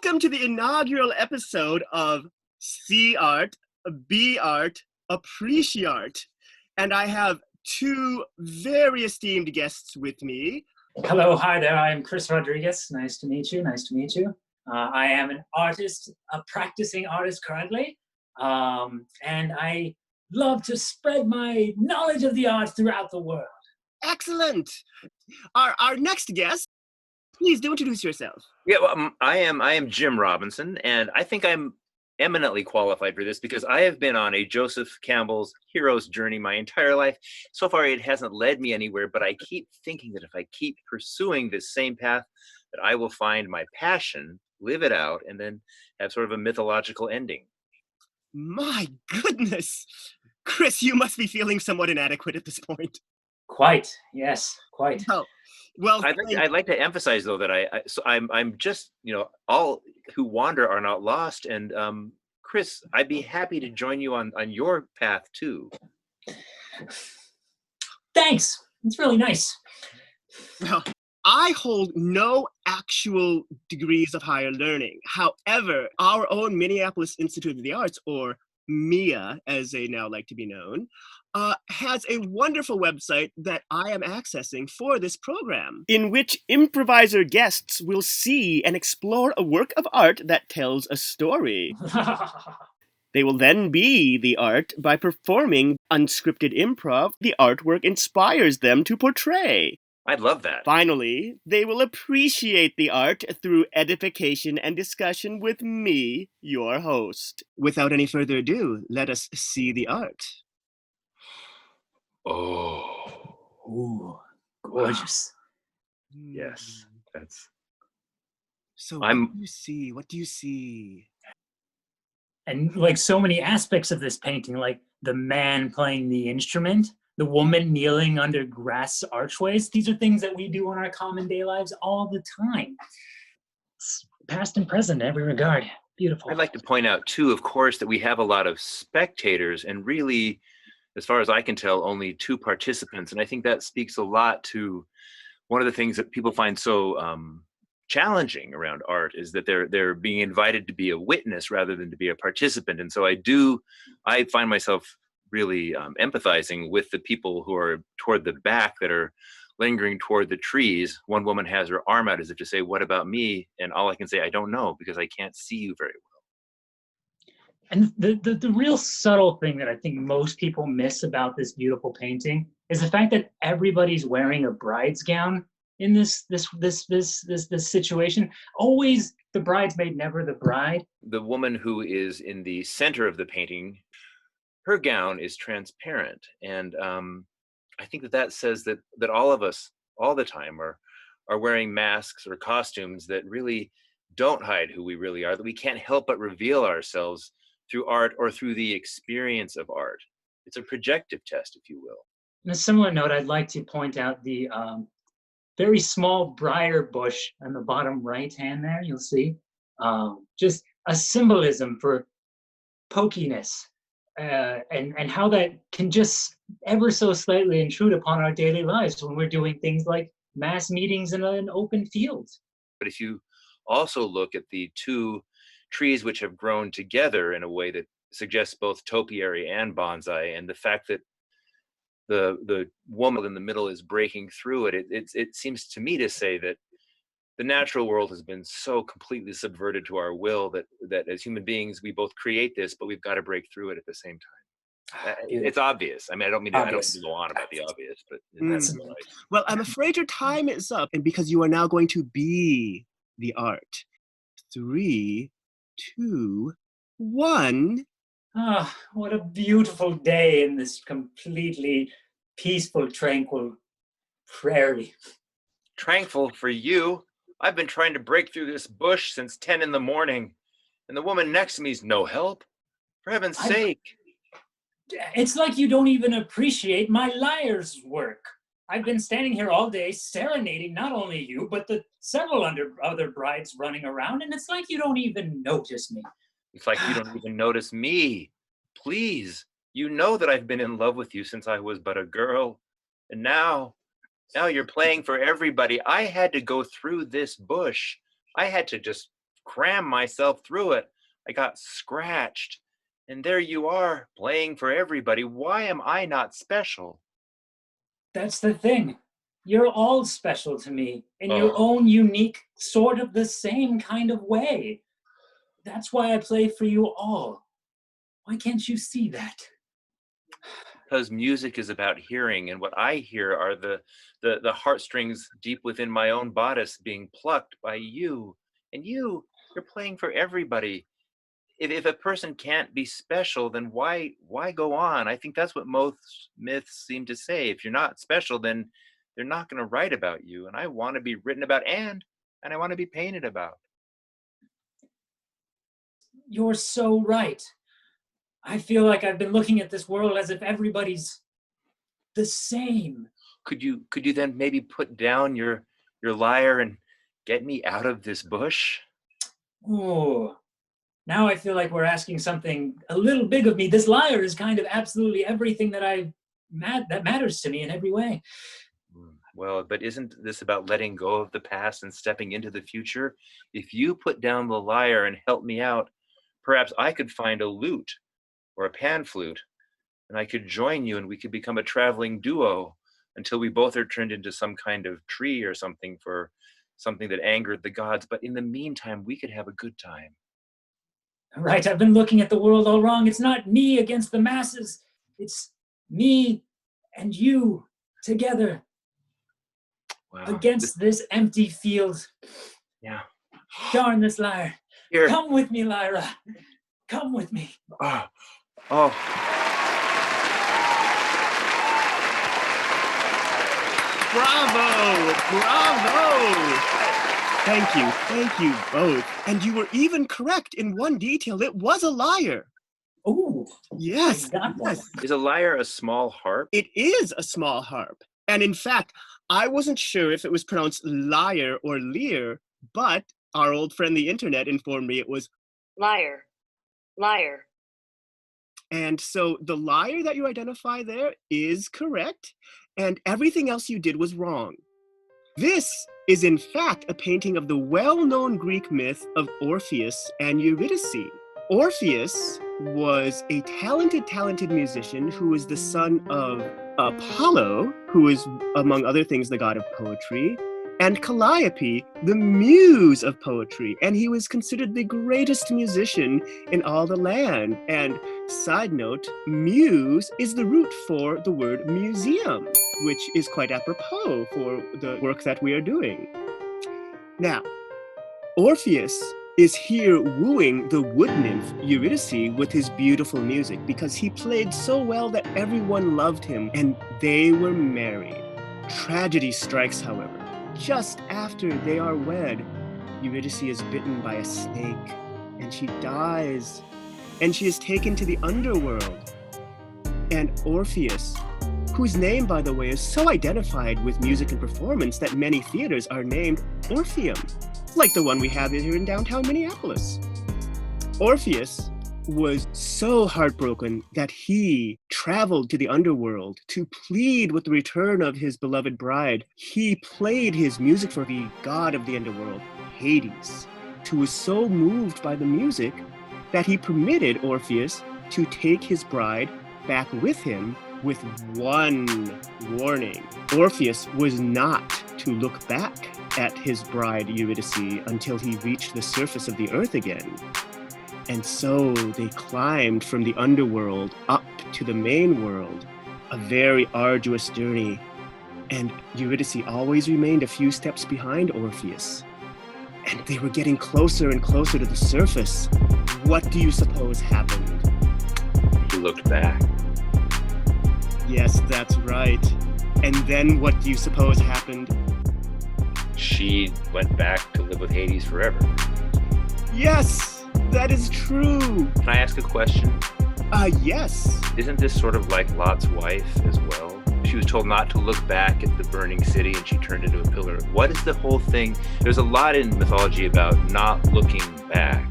Welcome to the inaugural episode of See Art, Be Art, AppreciaART. And I have two very esteemed guests with me. Hello, hi there. I am Chris Rodriguez. Nice to meet you. I am an artist, a practicing artist currently. And I love to spread my knowledge of the arts throughout the world. Excellent. Our next guest, please do introduce yourself. Yeah, well, I am Jim Robinson, and I think I'm eminently qualified for this because I have been on a Joseph Campbell's hero's journey my entire life. So far, it hasn't led me anywhere, but I keep thinking that if I keep pursuing this same path, that I will find my passion, live it out, and then have sort of a mythological ending. My goodness. Chris, you must be feeling somewhat inadequate at this point. Quite, yes, quite. Well, I'd like to emphasize though that I'm just, all who wander are not lost. And Chris, I'd be happy to join you on your path too. Thanks. It's really nice. Well, I hold no actual degrees of higher learning. However, our own Minneapolis Institute of the Arts, or MIA as they now like to be known, has a wonderful website that I am accessing for this program, in which improviser guests will see and explore a work of art that tells a story. They will then be the art by performing unscripted improv the artwork inspires them to portray. I'd love that. Finally, they will appreciate the art through edification and discussion with me, your host. Without any further ado, let us see the art. Oh. Ooh, gorgeous. Yes, that's... So what do you see? What do you see? And like so many aspects of this painting, like the man playing the instrument, the woman kneeling under grass archways. These are things that we do in our common day lives all the time. It's past and present in every regard. Beautiful. I'd like to point out too, of course, that we have a lot of spectators and really, as far as I can tell, only two participants. And I think that speaks a lot to one of the things that people find so challenging around art is that they're being invited to be a witness rather than to be a participant. And so I find myself really empathizing with the people who are toward the back that are lingering toward the trees. One woman has her arm out as if to say, "What about me?" And all I can say, "I don't know, because I can't see you very well." And the real subtle thing that I think most people miss about this beautiful painting is the fact that everybody's wearing a bride's gown in this situation. Always the bridesmaid, never the bride. The woman who is in the center of the painting, her gown is transparent, and I think that says that all of us, all the time, are wearing masks or costumes that really don't hide who we really are. That we can't help but reveal ourselves through art or through the experience of art. It's a projective test, if you will. On a similar note, I'd like to point out the very small briar bush on the bottom right hand there. You'll see just a symbolism for pokiness. And how that can just ever so slightly intrude upon our daily lives when we're doing things like mass meetings in an open field. But if you also look at the two trees which have grown together in a way that suggests both topiary and bonsai, and the fact that the woman in the middle is breaking through it seems to me to say that the natural world has been so completely subverted to our will that as human beings, we both create this, but we've got to break through it at the same time. It's obvious. I mean, I don't mean to go on about the obvious, but that's right. Well, I'm afraid your time is up, and because you are now going to be the art. 3, 2, 1. Ah, what a beautiful day in this completely peaceful, tranquil prairie. Tranquil for you. I've been trying to break through this bush since 10 in the morning, and the woman next to me's no help. For heaven's sake. It's like you don't even appreciate my liar's work. I've been standing here all day serenading not only you, but the several other brides running around, and it's like you don't even notice me. It's like you don't even notice me. Please, you know that I've been in love with you since I was but a girl, and now you're playing for everybody. I had to go through this bush. I had to just cram myself through it. I got scratched. And there you are, playing for everybody. Why am I not special? That's the thing. You're all special to me in your Oh. own unique, sort of the same kind of way. That's why I play for you all. Why can't you see that? Because music is about hearing, and what I hear are the heartstrings deep within my own bodice being plucked by you. And you're playing for everybody. If a person can't be special, then why go on? I think that's what most myths seem to say. If you're not special, then they're not going to write about you. And I want to be written about, and I want to be painted about. You're so right. I feel like I've been looking at this world as if everybody's the same. Could you then maybe put down your lyre and get me out of this bush? Oh, now I feel like we're asking something a little big of me. This lyre is kind of absolutely everything that that matters to me in every way. Well, but isn't this about letting go of the past and stepping into the future? If you put down the lyre and help me out, perhaps I could find a lute or a pan flute, and I could join you and we could become a traveling duo until we both are turned into some kind of tree or something for something that angered the gods. But in the meantime, we could have a good time. Right, I've been looking at the world all wrong. It's not me against the masses. It's me and you together. Wow. Against this empty field. Yeah. Darn this lyre. Here. Come with me, Lyra. Come with me. Oh. Bravo! Thank you both. And you were even correct in one detail. It was a lyre. Oh, yes. Is a lyre a small harp? It is a small harp. And in fact, I wasn't sure if it was pronounced lyre or lyre, but our old friend the internet informed me it was lyre. And so the lyre that you identify there is correct, and everything else you did was wrong. This is in fact a painting of the well-known Greek myth of Orpheus and Eurydice. Orpheus was a talented musician who was the son of Apollo, who is, among other things, the god of poetry, and Calliope, the muse of poetry, and he was considered the greatest musician in all the land. And side note, muse is the root for the word museum, which is quite apropos for the work that we are doing. Now, Orpheus is here wooing the wood nymph Eurydice with his beautiful music because he played so well that everyone loved him, and they were married. Tragedy strikes, however. Just after they are wed, Eurydice is bitten by a snake, and she dies, and she is taken to the underworld. And Orpheus, whose name, by the way, is so identified with music and performance that many theaters are named Orpheum, like the one we have here in downtown Minneapolis. Orpheus was so heartbroken that he traveled to the underworld to plead with the return of his beloved bride. He played his music for the god of the underworld, Hades, who was so moved by the music that he permitted Orpheus to take his bride back with him with one warning. Orpheus was not to look back at his bride Eurydice until he reached the surface of the earth again. And so they climbed from the underworld up to the main world, a very arduous journey. And Eurydice always remained a few steps behind Orpheus. And they were getting closer and closer to the surface. What do you suppose happened? He looked back. Yes, that's right. And then what do you suppose happened? She went back to live with Hades forever. Yes! That is true. Can I ask a question? Yes. Isn't this sort of like Lot's wife as well? She was told not to look back at the burning city and she turned into a pillar. What is the whole thing? There's a lot in mythology about not looking back,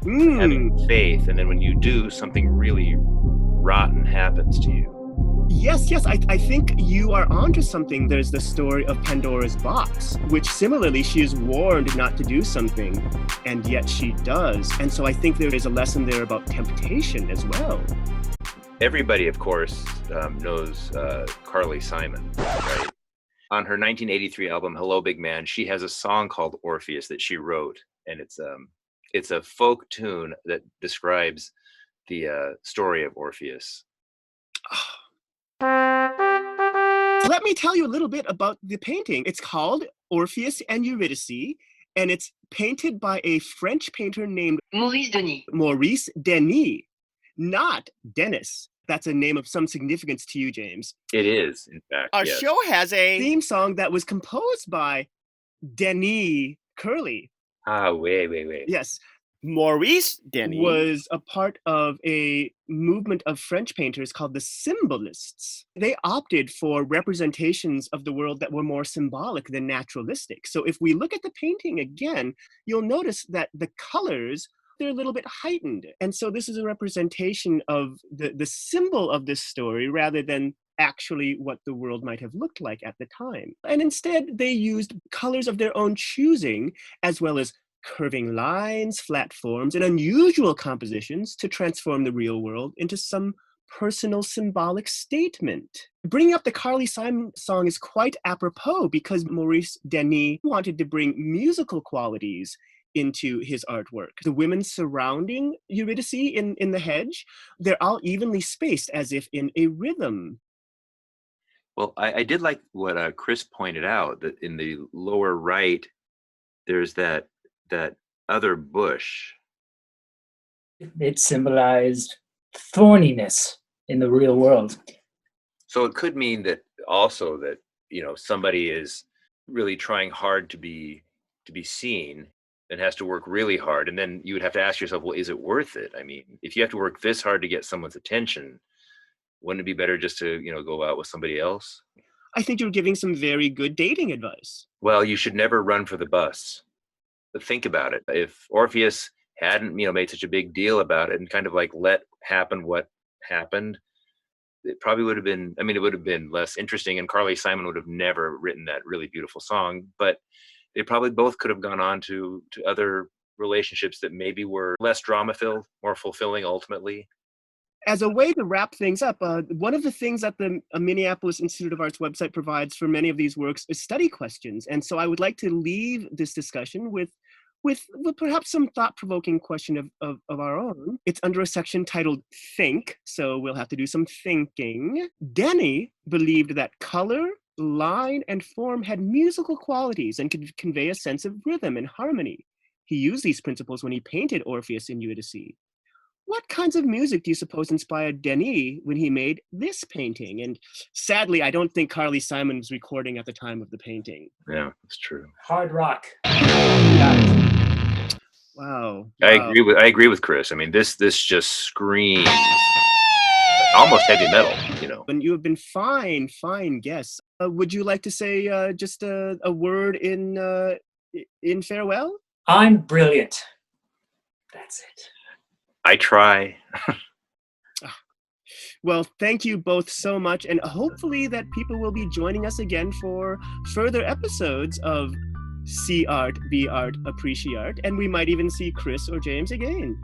having faith, and then when you do, something really rotten happens to you. Yes, I think you are onto something. There's the story of Pandora's box, which similarly, she is warned not to do something, and yet she does. And so I think there is a lesson there about temptation as well. Everybody, of course, knows Carly Simon, right? On her 1983 album, Hello, Big Man, she has a song called Orpheus that she wrote. And it's a folk tune that describes the story of Orpheus. Let me tell you a little bit about the painting. It's called Orpheus and Eurydice, and it's painted by a French painter named Maurice Denis. Maurice Denis, not Dennis. That's a name of some significance to you, James. It is, in fact. Our yes. show has a theme song that was composed by Denis Curley. Wait. Yes. Maurice Denis was a part of a movement of French painters called the Symbolists. They opted for representations of the world that were more symbolic than naturalistic. So if we look at the painting again, you'll notice that the colors, they're a little bit heightened. And so this is a representation of the symbol of this story rather than actually what the world might have looked like at the time. And instead, they used colors of their own choosing, as well as curving lines, flat forms, and unusual compositions to transform the real world into some personal symbolic statement. Bringing up the Carly Simon song is quite apropos because Maurice Denis wanted to bring musical qualities into his artwork. The women surrounding Eurydice in the hedge, they're all evenly spaced as if in a rhythm. Well, I did like what Chris pointed out, that in the lower right, there's that other bush. It symbolized thorniness in the real world. So it could mean that also that, somebody is really trying hard to be seen and has to work really hard. And then you would have to ask yourself, well, is it worth it? I mean, if you have to work this hard to get someone's attention, wouldn't it be better just to, go out with somebody else? I think you're giving some very good dating advice. Well, you should never run for the bus. But think about it. If Orpheus hadn't, made such a big deal about it and kind of like let happen what happened, it probably would have been, it would have been less interesting, and Carly Simon would have never written that really beautiful song, but they probably both could have gone on to other relationships that maybe were less drama-filled, more fulfilling ultimately. As a way to wrap things up, one of the things that the Minneapolis Institute of Art's website provides for many of these works is study questions. And so I would like to leave this discussion with perhaps some thought-provoking question of our own. It's under a section titled Think, so we'll have to do some thinking. Denis believed that color, line, and form had musical qualities and could convey a sense of rhythm and harmony. He used these principles when he painted Orpheus and Eurydice. What kinds of music do you suppose inspired Denis when he made this painting? And sadly, I don't think Carly Simon was recording at the time of the painting. Yeah, that's true. Hard rock. Wow. I agree with Chris. This just screams almost heavy metal, And you have been fine guests. Would you like to say just a word in farewell? I'm brilliant. That's it. I try. Well, thank you both so much, and hopefully that people will be joining us again for further episodes of See Art, Be Art, AppreciaART, and we might even see Chris or James again.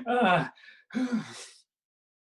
Uh,